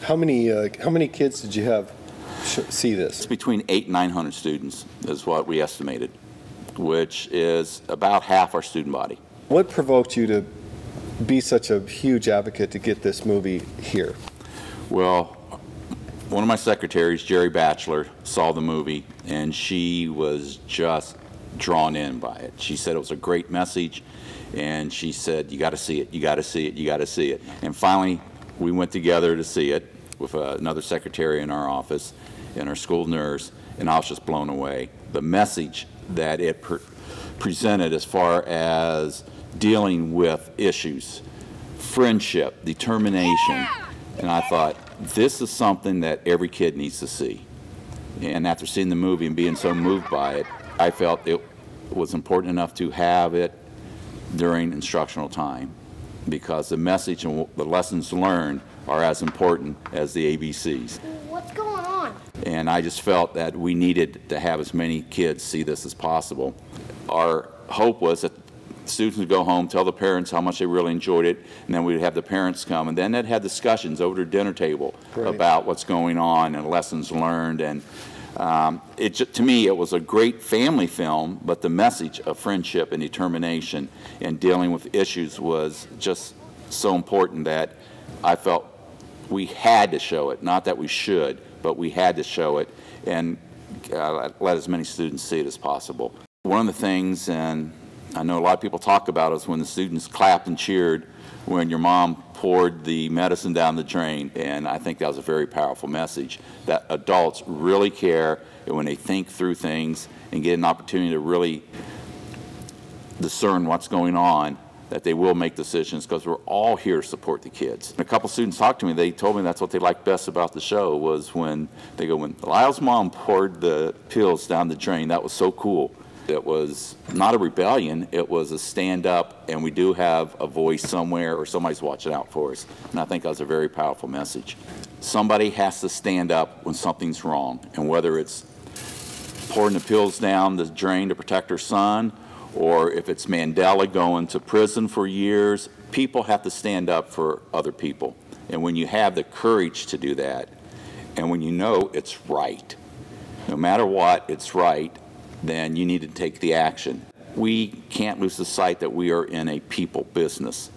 How many kids did you have see this? It's between 800 and 900 students is what we estimated, which is about half our student body. What provoked you to be such a huge advocate to get this movie here? Well, one of my secretaries, Jerry Batchelor, saw the movie, and she was just drawn in by it. She said it was a great message, and she said, you got to see it, you got to see it, you got to see it. And finally, we went together to see it with another secretary in our office and our school nurse, and I was just blown away. The message that it presented as far as dealing with issues, friendship, determination, and I thought, this is something that every kid needs to see. And after seeing the movie and being so moved by it, I felt it was important enough to have it during instructional time, because the message and the lessons learned are as important as the ABCs. What's going on? And I just felt that we needed to have as many kids see this as possible. Our hope was that students would go home, tell the parents how much they really enjoyed it, and then we'd have the parents come, and then they'd have discussions over the dinner table about what's going on and lessons learned. And to me, it was a great family film, but the message of friendship and determination and dealing with issues was just so important that I felt we had to show it. Not that we should, but we had to show it and let as many students see it as possible. One of the things, and I know a lot of people talk about, is when the students clapped and cheered when your mom poured the medicine down the drain, and I think that was a very powerful message, that adults really care, and when they think through things and get an opportunity to really discern what's going on, that they will make decisions, because we're all here to support the kids. And a couple students talked to me, they told me that's what they liked best about the show, was when they go, when Lyle's mom poured the pills down the drain, that was so cool. It was not a rebellion, it was a stand up, and we do have a voice somewhere, or somebody's watching out for us. And I think that was a very powerful message. Somebody has to stand up when something's wrong, and whether it's pouring the pills down the drain to protect her son, or if it's Mandela going to prison for years, people have to stand up for other people. And when you have the courage to do that, and when you know it's right, no matter what, it's right, then you need to take the action. We can't lose the sight that we are in a people business.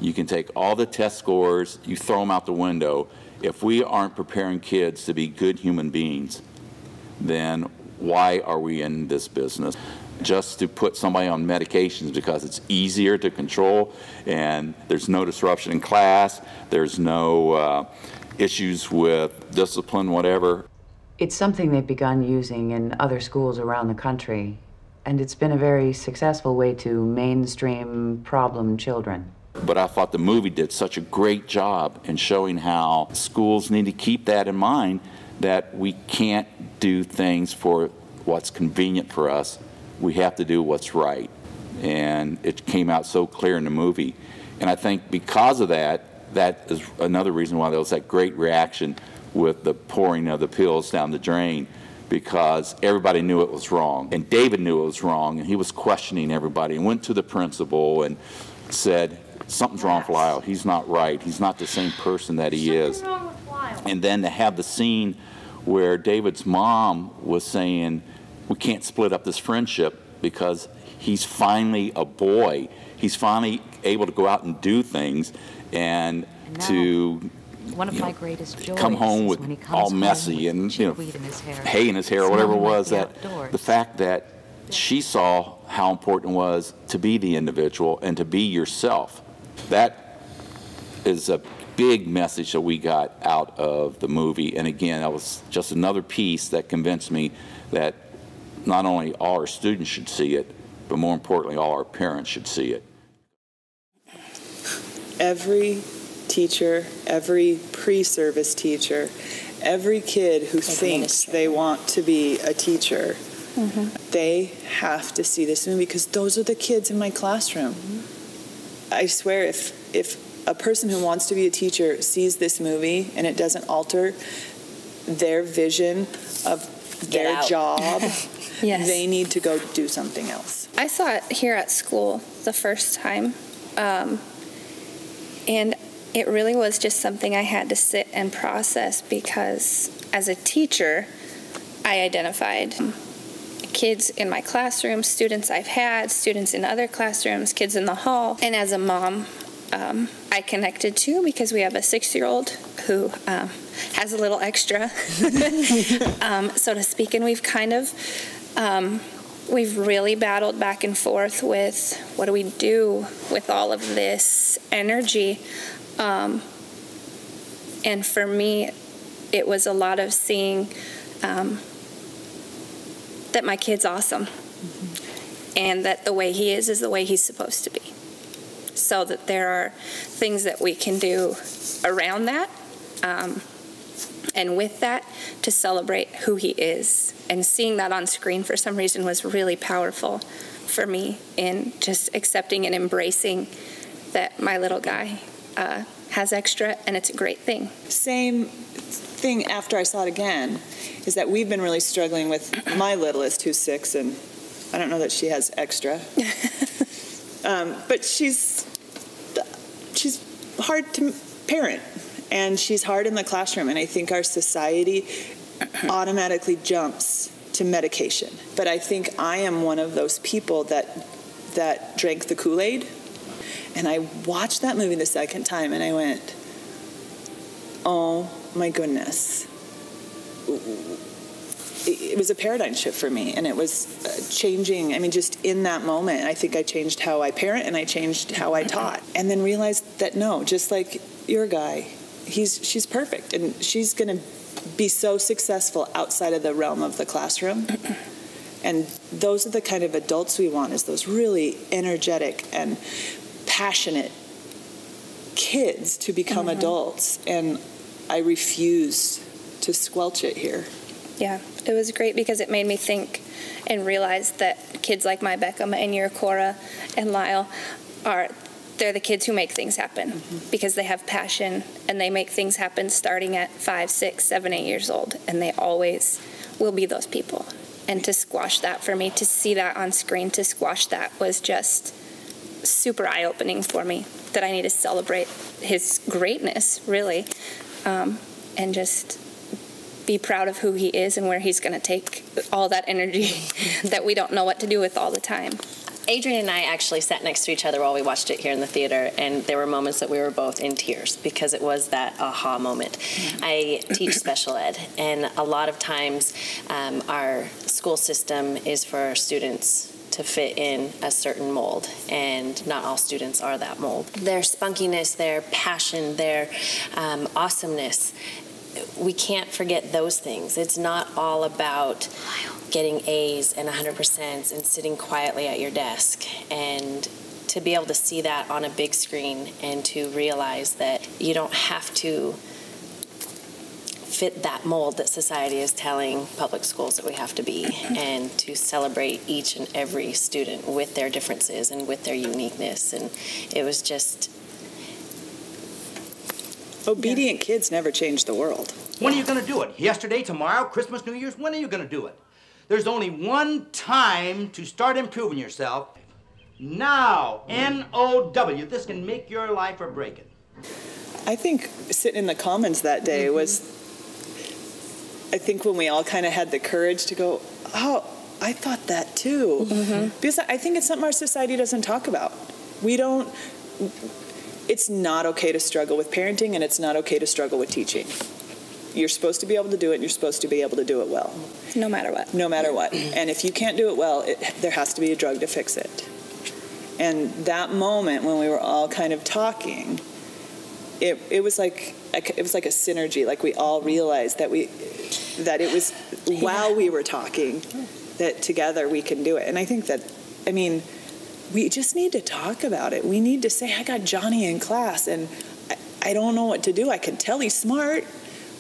You can take all the test scores, you throw them out the window. If we aren't preparing kids to be good human beings, then why are we in this business? Just to put somebody on medications because it's easier to control and there's no disruption in class, there's no issues with discipline, whatever. It's something they've begun using in other schools around the country, and it's been a very successful way to mainstream problem children. But I thought the movie did such a great job in showing how schools need to keep that in mind, that we can't do things for what's convenient for us. We have to do what's right. And it came out so clear in the movie. And I think because of that, that is another reason why there was that great reaction with the pouring of the pills down the drain, because everybody knew it was wrong. And David knew it was wrong, and he was questioning everybody and went to the principal and said, something's wrong with Lyle. He's not right. He's not the same person that he is. Something wrong with Lyle. And then to have the scene where David's mom was saying, we can't split up this friendship because he's finally a boy. He's finally able to go out and do things, and to one of my greatest joys come home with all messy and hay in his hair or whatever it was, that the fact that she saw how important it was to be the individual and to be yourself. That is a big message that we got out of the movie. And again, that was just another piece that convinced me that not only all our students should see it, but more importantly, all our parents should see it. Every teacher, every pre-service teacher, every kid who thinks they want to be a teacher, they have to see this movie, because those are the kids in my classroom. I swear, if a person who wants to be a teacher sees this movie and it doesn't alter their vision of their job, yes, they need to go do something else. I saw it here at school the first time, and it really was just something I had to sit and process, because as a teacher, I identified kids in my classroom, students I've had, students in other classrooms, kids in the hall. And as a mom, I connected to, because we have a 6-year-old who has a little extra, so to speak. And we've kind of, we've really battled back and forth with what do we do with all of this energy. And for me, it was a lot of seeing that my kid's awesome, and that the way he is the way he's supposed to be. So that there are things that we can do around that, and with that, to celebrate who he is. And seeing that on screen for some reason was really powerful for me, in just accepting and embracing that my little guy has extra, and it's a great thing. Same thing after I saw it again, is that we've been really struggling with my littlest, who's 6, and I don't know that she has extra. But she's hard to parent, and she's hard in the classroom, and I think our society automatically jumps to medication. But I think I am one of those people that drank the Kool-Aid, and I watched that movie the second time, and I went, oh my goodness. It was a paradigm shift for me, and it was changing. I mean, just in that moment, I think I changed how I parent, and I changed how I taught. And then realized that no, just like your guy, she's perfect, and she's going to be so successful outside of the realm of the classroom. And those are the kind of adults we want, is those really energetic and passionate kids to become adults. And I refuse to squelch it here. Yeah, it was great, because it made me think and realize that kids like my Beckham and your Cora and Lyle they're the kids who make things happen, because they have passion, and they make things happen starting at 5, 6, 7, 8 years old, and they always will be those people. And to squash that for me, to see that on screen, to squash that was just super eye-opening for me, that I need to celebrate his greatness, really, and just be proud of who he is and where he's going to take all that energy that we don't know what to do with all the time. Adrienne and I actually sat next to each other while we watched it here in the theater, and there were moments that we were both in tears, because it was that aha moment. I teach special ed, and a lot of times our school system is for our students to fit in a certain mold, and not all students are that mold. Their spunkiness, their passion, their awesomeness, we can't forget those things. It's not all about getting A's and 100% and sitting quietly at your desk. And to be able to see that on a big screen, and to realize that you don't have to fit that mold that society is telling public schools that we have to be, and to celebrate each and every student with their differences and with their uniqueness. And it was just... Obedient kids never change the world. When are you going to do it? Yesterday, tomorrow, Christmas, New Year's? When are you going to do it? There's only one time to start improving yourself. Now, N-O-W. This can make your life or break it. I think sitting in the Commons that day was, I think when we all kind of had the courage to go, oh, I thought that too. Because I think it's something our society doesn't talk about. It's not okay to struggle with parenting, and it's not okay to struggle with teaching. You're supposed to be able to do it, and you're supposed to be able to do it well. No matter what. No matter what. And if you can't do it well, there has to be a drug to fix it. And that moment when we were all kind of talking, it was like a synergy. Like we all realized that it was while we were talking that together we can do it. And I think that, we just need to talk about it. We need to say, I got Johnny in class, and I don't know what to do. I can tell he's smart,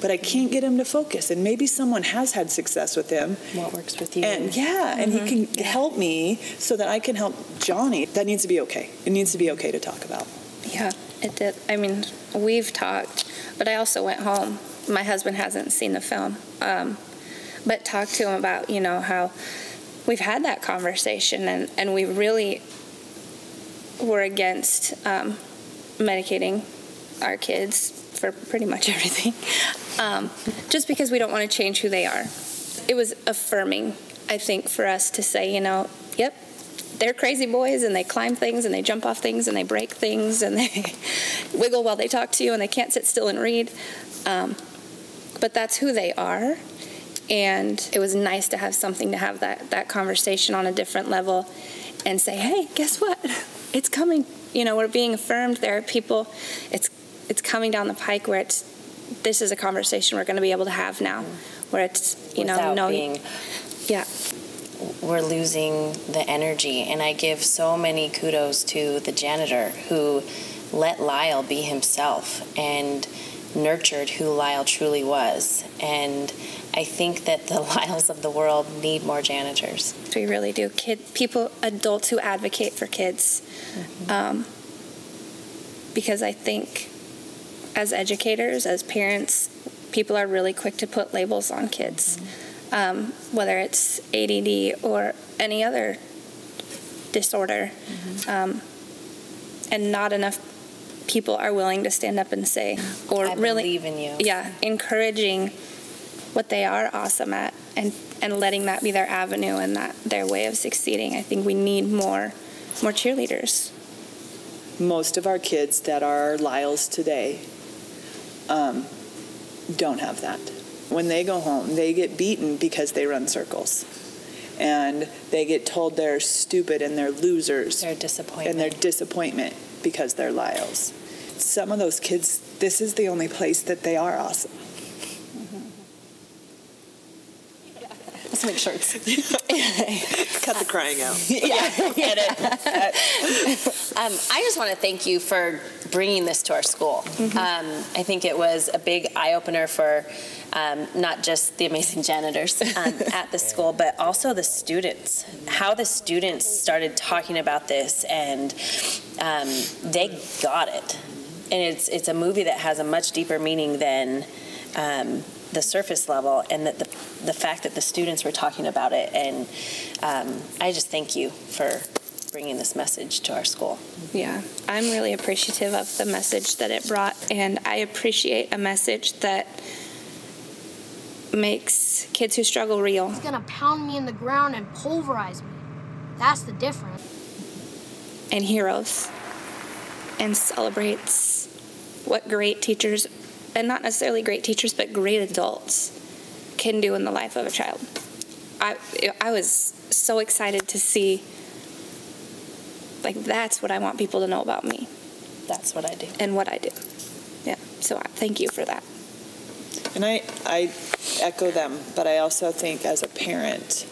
but I can't get him to focus. And maybe someone has had success with him. What works with you? And and he can help me so that I can help Johnny. That needs to be okay. It needs to be okay to talk about. Yeah, it did. We've talked, but I also went home. My husband hasn't seen the film, but talked to him about, how we've had that conversation, and we really were against medicating our kids for pretty much everything, just because we don't want to change who they are. It was affirming, I think, for us to say, yep, they're crazy boys, and they climb things, and they jump off things, and they break things, and they wiggle while they talk to you, and they can't sit still and read. But that's who they are. And it was nice to have something to have that conversation on a different level and say, hey, guess what? It's coming. We're being affirmed. There are people, it's coming down the pike where this is a conversation we're going to be able to have now, where it's, yeah. We're losing the energy, and I give so many kudos to the janitor who let Lyle be himself and nurtured who Lyle truly was. And I think that the Lyles of the world need more janitors. We really do. Adults who advocate for kids. Because I think as educators, as parents, people are really quick to put labels on kids, whether it's ADD or any other disorder. And not enough people are willing to stand up and say, or I really believe in you. Yeah, encouraging what they are awesome at, and letting that be their avenue and that their way of succeeding. I think we need more cheerleaders. Most of our kids that are Lyles today don't have that. When they go home, they get beaten because they run circles. And they get told they're stupid and they're losers. Their disappointment. And their disappointment because they're Lyles. Some of those kids, this is the only place that they are awesome. Let's make shirts. Cut the crying out. Yeah, get it. I just want to thank you for bringing this to our school. I think it was a big eye-opener for not just the amazing janitors at the school, but also the students. How the students started talking about this, and they got it. And it's a movie that has a much deeper meaning than the surface level, and that the fact that the students were talking about it. And I just thank you for bringing this message to our school. Yeah, I'm really appreciative of the message that it brought, and I appreciate a message that makes kids who struggle real. He's gonna pound me in the ground and pulverize me. That's the difference. And heroes, and celebrates what great teachers, and not necessarily great teachers, but great adults can do in the life of a child. I was so excited to see, that's what I want people to know about me. That's what I do. And what I do. Yeah, so thank you for that. And I echo them, but I also think as a parent,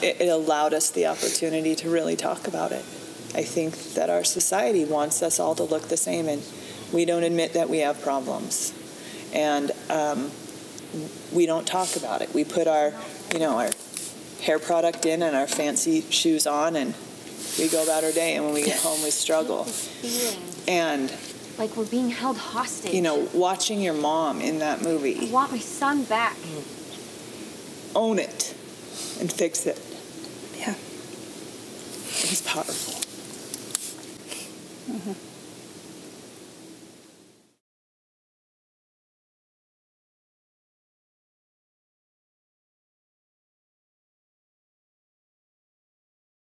it allowed us the opportunity to really talk about it. I think that our society wants us all to look the same, and we don't admit that we have problems. And we don't talk about it. We put our hair product in and our fancy shoes on, and we go about our day, and when we get home, we struggle. And like we're being held hostage. Watching your mom in that movie. I want my son back. Own it and fix it. Yeah. It was powerful. Mm-hmm.